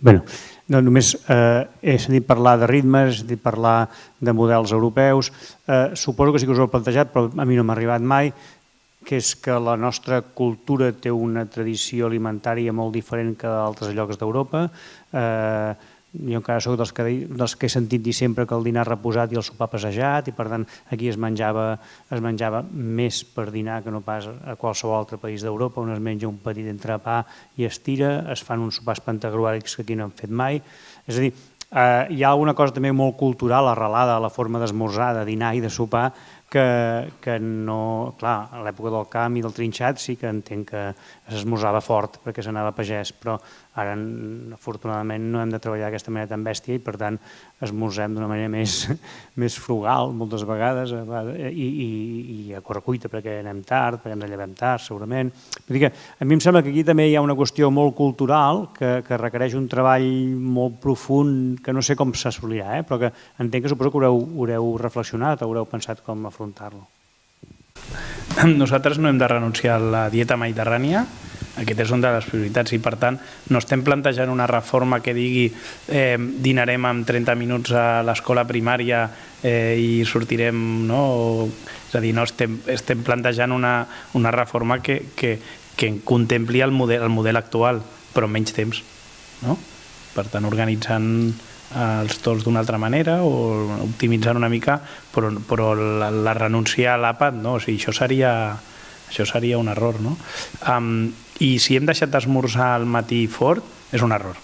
Bé, no només he sentit parlar de ritmes, he sentit parlar de models europeus. Suposo que sí que us ho heu plantejat, però a mi no m'ha arribat mai, que és que la nostra cultura té una tradició alimentària molt diferent que d'altres llocs d'Europa. Jo encara soc dels que he sentit dir sempre que el dinar reposat i el sopar passejat, i per tant aquí es menjava més per dinar que no pas a qualsevol altre país d'Europa, on es menja un petit entrepà i es tira, es fan uns sopars pantagruèlics que aquí no hem fet mai. És a dir, hi ha alguna cosa també molt cultural arrelada a la forma d'esmorzar, de dinar i de sopar, que no... Clar, a l'època del camp i del trinxat sí que entenc que s'esmorzava fort perquè s'anava a pagès, però ara afortunadament no hem de treballar d'aquesta manera tan bèstia i per tant esmorzem d'una manera més frugal moltes vegades i a correcuita perquè anem tard, perquè ens llevem tard segurament. Vull dir que a mi em sembla que aquí també hi ha una qüestió molt cultural que requereix un treball molt profund que no sé com s'assolirà, però que entenc que suposo que haureu reflexionat, haureu pensat com afrontar-lo. Nosaltres no hem de renunciar a la dieta mediterrània, aquesta és una de les prioritats i per tant no estem plantejant una reforma que digui dinarem en 30 minuts a l'escola primària i sortirem, no? És a dir, no estem plantejant una reforma que contempli el model actual, però amb menys temps, no? Per tant, organitzant els torns d'una altra manera o optimitzant una mica, però la renunciar a l'àpat, no? O sigui, això seria un error, no? I si hem deixat d'esmorzar al matí fort, és un error.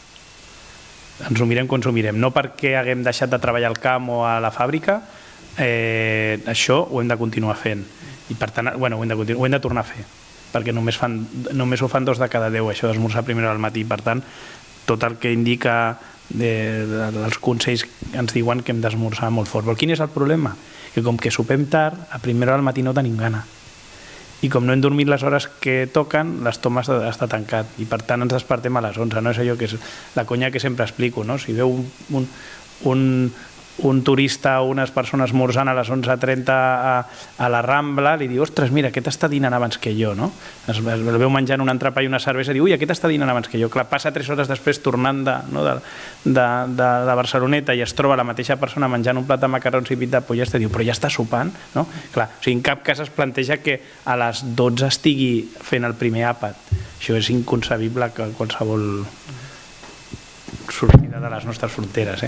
Ens ho mirem quan ens ho mirem. No perquè haguem deixat de treballar al camp o a la fàbrica, això ho hem de continuar fent. I per tant, ho hem de tornar a fer, perquè només ho fan 2 de cada 10, això d'esmorzar a primera hora al matí. Per tant, tot el que indica els consells ens diuen que hem d'esmorzar molt fort. Però quin és el problema? Que com que sopem tard, a primera hora al matí no tenim gana. I com no hem dormit les hores que toquen, l'estómac està tancat i per tant ens despertem a les 11. No és allò que és la conya que sempre explico, no? Si veu un turista o unes persones esmorzant a les 11:30 a la Rambla, li diu, ostres, mira, aquest està dinant abans que jo, no? El veu menjant un entrepà i una cervesa i diu, ui, aquest està dinant abans que jo. Clar, passa 3 hores després tornant de Barceloneta i es troba la mateixa persona menjant un plat de macarrons i pit de pollastre i diu, però ja està sopant, no? Clar, o sigui, en cap cas es planteja que a les 12 estigui fent el primer àpat. Això és inconcebible que qualsevol sortida de les nostres fronteres,